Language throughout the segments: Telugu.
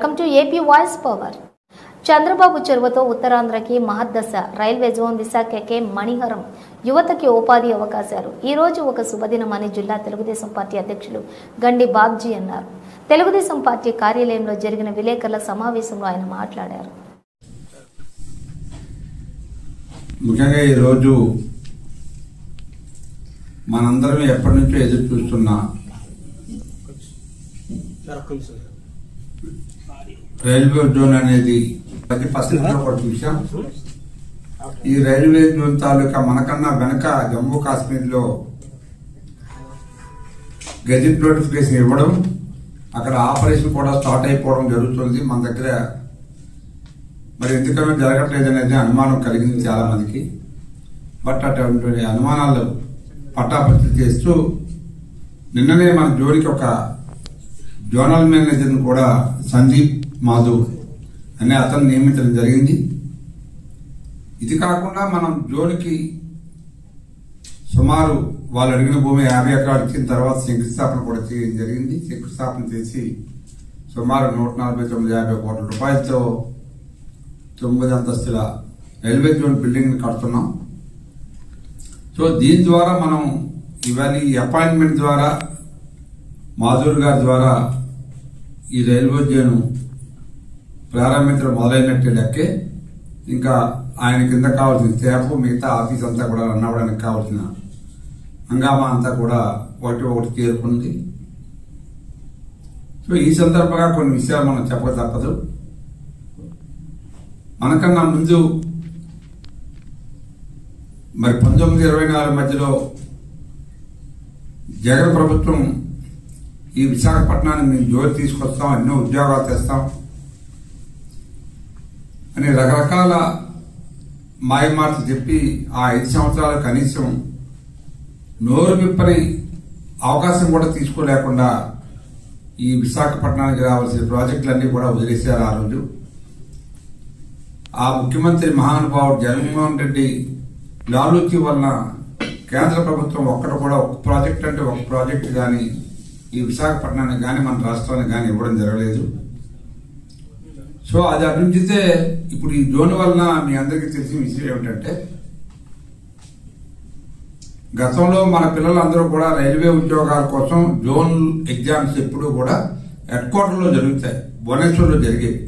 Welcome to AP voice power. Chandrababu చొరవతో ఉత్తరాంధ్రకి మహద్దశ. Railway zone విశాఖకే మణిహారం. యువతకి ఉపాధి అవకాశాలు. ఈ రోజు ఒక శుభదినమని జిల్లా తెలుగుదేశం పార్టీ అధ్యక్షులు గండి బాబ్జీ అన్నారు. తెలుగుదేశం పార్టీ కార్యాలయంలో జరిగిన విలేకరుల సమావేశంలో ఆయన మాట్లాడారు. ముఖ్యంగా ఈరోజు మనందరం ఎప్పటి నుంచో ఎదురు చూస్తున్న రైల్వే జోన్ అనేది ప్రతి పరిస్థితిలో కూడా చూసాం. ఈ రైల్వే జోన్ తాలూకా మనకన్నా వెనక జమ్మూ కాశ్మీర్ లో గెజిట్ నోటిఫికేషన్ ఇవ్వడం, అక్కడ ఆపరేషన్ కూడా స్టార్ట్ అయిపోవడం జరుగుతుంది. మన దగ్గర మరి ఎందుకన్నా జరగట్లేదు అనేది అనుమానం కలిగింది చాలా మందికి. బట్ అటువంటి అనుమానాలు పట్టాపట్టి చేస్తూ నిన్ననే మన జోన్కి ఒక జోనల్ మేనేజర్ కూడా సందీప్ మాధవ్ అనే అతను నియమించడం జరిగింది. ఇది కాకుండా మనం జోన్కి సుమారు వాళ్ళు అడిగిన భూమి 50 ఎకరాలు ఇచ్చిన తర్వాత శంకుస్థాపన కూడా చేయడం జరిగింది. శంకుస్థాపన చేసి సుమారు 149.50 కోట్ల రూపాయలతో 9 అంతస్తుల రైల్వే జోన్ బిల్డింగ్ కడుతున్నాం. సో దీని ద్వారా మనం ఇవాళ ఈ అపాయింట్మెంట్ ద్వారా మాధుర్ గారి ద్వారా ఈ రైల్వే జోన్ ప్రారంభించడం మొదలైనట్టే లెక్కే. ఇంకా ఆయన కింద కావాల్సిన స్టాఫ్, మిగతా ఆఫీస్ అంతా కూడా రన్ అవ్వడానికి కావాల్సిన హంగామా అంతా కూడా ఒకటి చేరుకుంది. సో ఈ సందర్భంగా కొన్ని విషయాలు మనం చెప్పక తప్పదు. మనకన్నా ముందు మరి 1924 మధ్యలో జగన్ ప్రభుత్వం ఈ విశాఖపట్నాన్ని మేము జోరు తీసుకొస్తాం, ఎన్నో ఉద్యోగాలు తెస్తాం అని రకరకాల మాయమాటలు చెప్పి ఆ 5 సంవత్సరాలు కనీసం నోరు విప్పని అవకాశం కూడా తీసుకోలేకుండా ఈ విశాఖపట్నానికి రావాల్సిన ప్రాజెక్టులన్నీ కూడా వదిలేశారు. ఆ రోజు ఆ ముఖ్యమంత్రి మహానుభావుడు జగన్మోహన్ రెడ్డి లాలూచి వలన కేంద్ర ప్రభుత్వం ఒక్కటి కూడా ఒక ప్రాజెక్ట్ అంటే ఒక ప్రాజెక్ట్ కానీ ఈ విశాఖపట్నానికి కానీ మన రాష్ట్రానికి కానీ ఇవ్వడం జరగలేదు. సో అది అభివృద్ధితే ఇప్పుడు ఈ జోన్ వలన మీ అందరికీ తెలిసిన విషయం ఏమిటంటే, గతంలో మన పిల్లలందరూ కూడా రైల్వే ఉద్యోగాల కోసం జోన్ ఎగ్జామ్స్ ఎప్పుడూ కూడా హెడ్ క్వార్టర్లో జరుగుతాయి, భువనేశ్వర్లో జరిగేవి.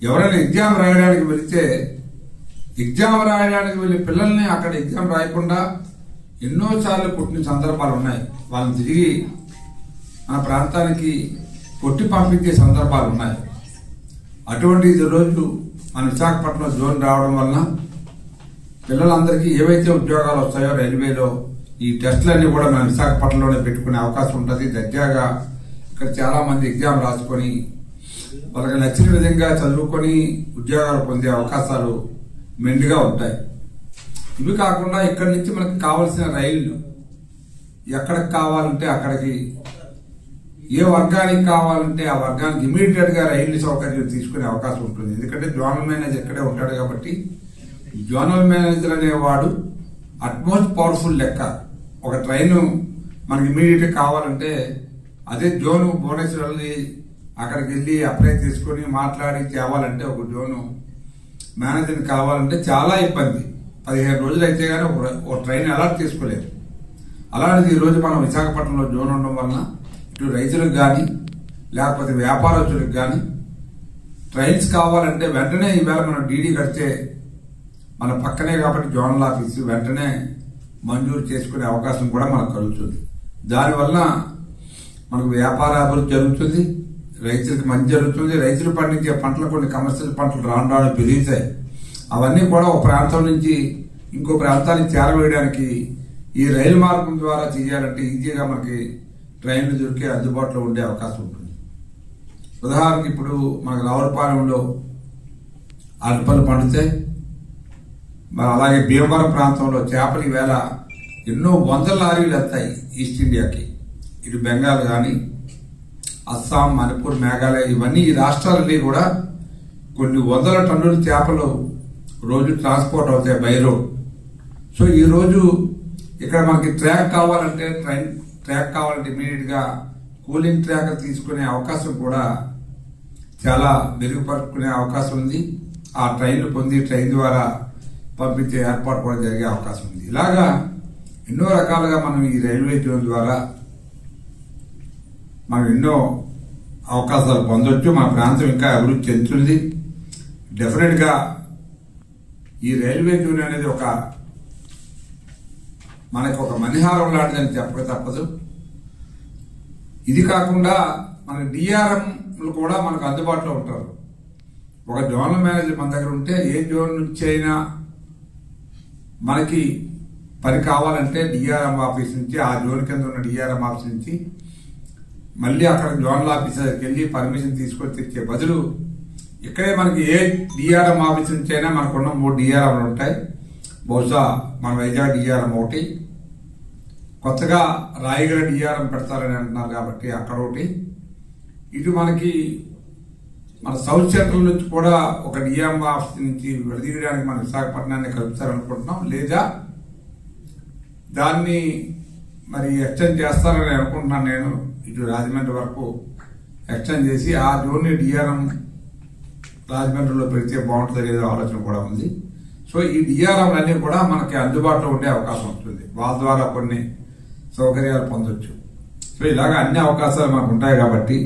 ఎవరైనా ఎగ్జామ్ రాయడానికి వెళితే ఎగ్జామ్ రాయడానికి వెళ్లి పిల్లల్ని అక్కడ ఎగ్జామ్ రాయకుండా ఎన్నోసార్లు కొట్టిన సందర్భాలు ఉన్నాయి. వాళ్ళని తిరిగి మన ప్రాంతానికి కొట్టి పంపించే సందర్భాలు ఉన్నాయి. అటువంటి రోజు మన విశాఖపట్నం జోన్ రావడం వలన పిల్లలందరికీ ఏవైతే ఉద్యోగాలు వస్తాయో రైల్వేలో ఈ టెస్టులన్నీ కూడా మన విశాఖపట్నంలోనే పెట్టుకునే అవకాశం ఉంటుంది. దర్జాగా ఇక్కడ చాలా మంది ఎగ్జామ్ రాసుకొని వాళ్ళకి నచ్చిన విధంగా చదువుకొని ఉద్యోగాలు పొందే అవకాశాలు మెండుగా ఉంటాయి. ఇవి కాకుండా ఇక్కడి నుంచి మనకు కావలసిన రైళ్లు ఎక్కడికి కావాలంటే అక్కడికి, ఏ వర్గానికి కావాలంటే ఆ వర్గానికి ఇమీడియట్ గా రైలు సౌకర్యం తీసుకునే అవకాశం ఉంటుంది. ఎందుకంటే జోనల్ మేనేజర్ ఇక్కడే ఉంటాడు కాబట్టి జోనల్ మేనేజర్ అనేవాడు అట్మోస్ట్ పవర్ఫుల్ లెక్క. ఒక ట్రైన్ మనకి ఇమీడియట్ కావాలంటే అదే జోను భువనేశ్వర్ వెళ్ళి అక్కడికి వెళ్ళి అప్లై చేసుకుని మాట్లాడి తేవాలంటే ఒక జోను మేనేజర్ కావాలంటే చాలా ఇబ్బంది. 15 రోజులు అయితే గానీ ఒక ట్రైన్ అలాట్ తీసుకోలేదు. అలాంటిది ఈ రోజు మనం విశాఖపట్నంలో జోన్ ఉండడం వలన ఇటు రైతులకు కానీ లేకపోతే వ్యాపారస్తులకు కానీ ట్రైన్స్ కావాలంటే వెంటనే ఈవేళ మనం డీడీ కడితే మన పక్కనే కాబట్టి జోనల్ ఆఫీసు వెంటనే మంజూరు చేసుకునే అవకాశం కూడా మనకు కలుగుతుంది. దానివల్ల మనకు వ్యాపార అభివృద్ధి జరుగుతుంది, రైతులకు మంచి జరుగుతుంది. రైతులు పండించే పంటలు కొన్ని కమర్షియల్ పంటలు రాను పెరుగుతాయి. అవన్నీ కూడా ఒక ప్రాంతం నుంచి ఇంకో ప్రాంతానికి చేరవేయడానికి ఈ రైలు మార్గం ద్వారా చేయాలంటే ఈజీగా మనకి ట్రైన్లు దొరికే అందుబాటులో ఉండే అవకాశం ఉంటుంది. ఉదాహరణకి ఇప్పుడు మనకు రావులపాలెంలో అరపలు పండుతాయి. అలాగే భీమవరం ప్రాంతంలో చేపలు ఈవేళ ఎన్నో 100 లారీలు వస్తాయి ఈస్ట్ ఇండియాకి. ఇటు బెంగాల్ కానీ అస్సాం, మణిపూర్, మేఘాలయ ఇవన్నీ ఈ రాష్ట్రాలన్నీ కూడా కొన్ని 100 టన్నుల చేపలు రోజు ట్రాన్స్పోర్ట్ అవుతాయి బై రోడ్. సో ఈ రోజు ఇక్కడ మనకి ట్రాక్ కావాలంటే ట్రాక్ కావాలంటే ఇమీడియట్ గా కూలింగ్ ట్రాక్ తీసుకునే అవకాశం కూడా చాలా మెరుగుపరుచుకునే అవకాశం ఉంది. ఆ ట్రైన్లు పొంది ట్రైన్ ద్వారా పంపించే ఏర్పాటు కూడా జరిగే అవకాశం ఉంది. ఇలాగా ఎన్నో రకాలుగా మనం ఈ రైల్వే జోన్ ద్వారా మనం ఎన్నో అవకాశాలు పొందొచ్చు. మన ప్రాంతం ఇంకా అభివృద్ధి చెందుతుంది. డెఫినెట్ గా ఈ రైల్వే జోన్ అనేది మనకు ఒక మణిహారం లాంటిదని చెప్పక తప్పదు. ఇది కాకుండా మన డిఆర్ఎంలు కూడా మనకు అందుబాటులో ఉంటారు. ఒక జోనల్ మేనేజర్ మన దగ్గర ఉంటే ఏ జోన్ నుంచి అయినా మనకి పని కావాలంటే డిఆర్ఎం ఆఫీస్ నుంచి, ఆ జోన్ కింద ఉన్న డిఆర్ఎం ఆఫీస్ నుంచి మళ్ళీ అక్కడ జోనల్ ఆఫీసర్కి వెళ్ళి పర్మిషన్ తీసుకొని తెచ్చే బదులు ఇక్కడే మనకి ఏ డిఆర్ఎం ఆఫీస్ నుంచి అయినా మనకున్న 3 డిఆర్ఎంలు ఉంటాయి. బహుశా మన వైజాగ్ డిఆర్ఎం ఒకటి, కొత్తగా రాయగడ డిఆర్ఎం పెడతారని అంటున్నారు కాబట్టి అక్కడ ఒకటి, ఇటు మనకి మన సౌత్ సెంట్రల్ నుంచి కూడా ఒక డిఆర్ఎం ఆఫీస్ నుంచి విడదీయడానికి మన విశాఖపట్నాన్ని కలుపుతారనుకుంటున్నాం. లేదా దాన్ని మరి ఎక్స్టెండ్ చేస్తారని అనుకుంటున్నాను నేను. ఇటు రాజమండ్రి వరకు ఎక్స్టెండ్ చేసి ఆ జోన్ని డిఆర్ఎం రాజమండ్రిలో పెడితే బాగుంటుంది లేదో ఆలోచన కూడా ఉంది. సో ఈ డిఆర్ఎం అన్ని కూడా మనకి అందుబాటులో ఉండే అవకాశం ఉంటుంది. వాళ్ళ ద్వారా కొన్ని సౌకర్యాలు పొందొచ్చు. సో ఇలాగ అన్ని అవకాశాలు మనకు ఉంటాయి కాబట్టి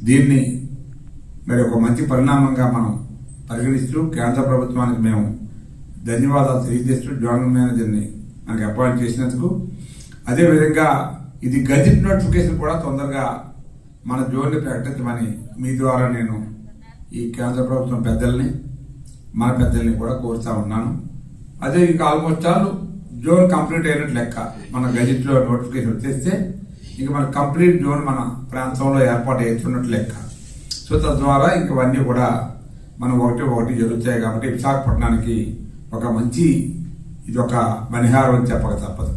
దీన్ని మరి ఒక మంచి పరిణామంగా మనం పరిగణిస్తూ కేంద్ర ప్రభుత్వానికి మేము ధన్యవాదాలు తెలియజేస్తూ జోనల్ మేనేజర్ని మనకి అపాయింట్ చేసినందుకు, అదేవిధంగా ఇది గజెట్ నోటిఫికేషన్ కూడా తొందరగా మన జోన్ని ప్రకటించమని మీ ద్వారా నేను ఈ కేంద్ర ప్రభుత్వం పెద్దల్ని మన పెద్దల్ని కూడా కోరుతా ఉన్నాను. అదే ఇక ఆల్మోస్ట్ ఆల్ జోన్ కంప్లీట్ అయినట్టు లెక్క. మన గజెట్ లో నోటిఫికేషన్ వచ్చేస్తే ఇక మన కంప్లీట్ జోన్ మన ప్రాంతంలో ఏర్పాటు అవుతున్నట్టు లెక్క. సో తద్వారా ఇంకవన్నీ కూడా మనం ఒకటి జరుగుతాయి కాబట్టి విశాఖపట్నానికి ఒక మంచి ఇది ఒక మణిహారం అని చెప్పక తప్పదు.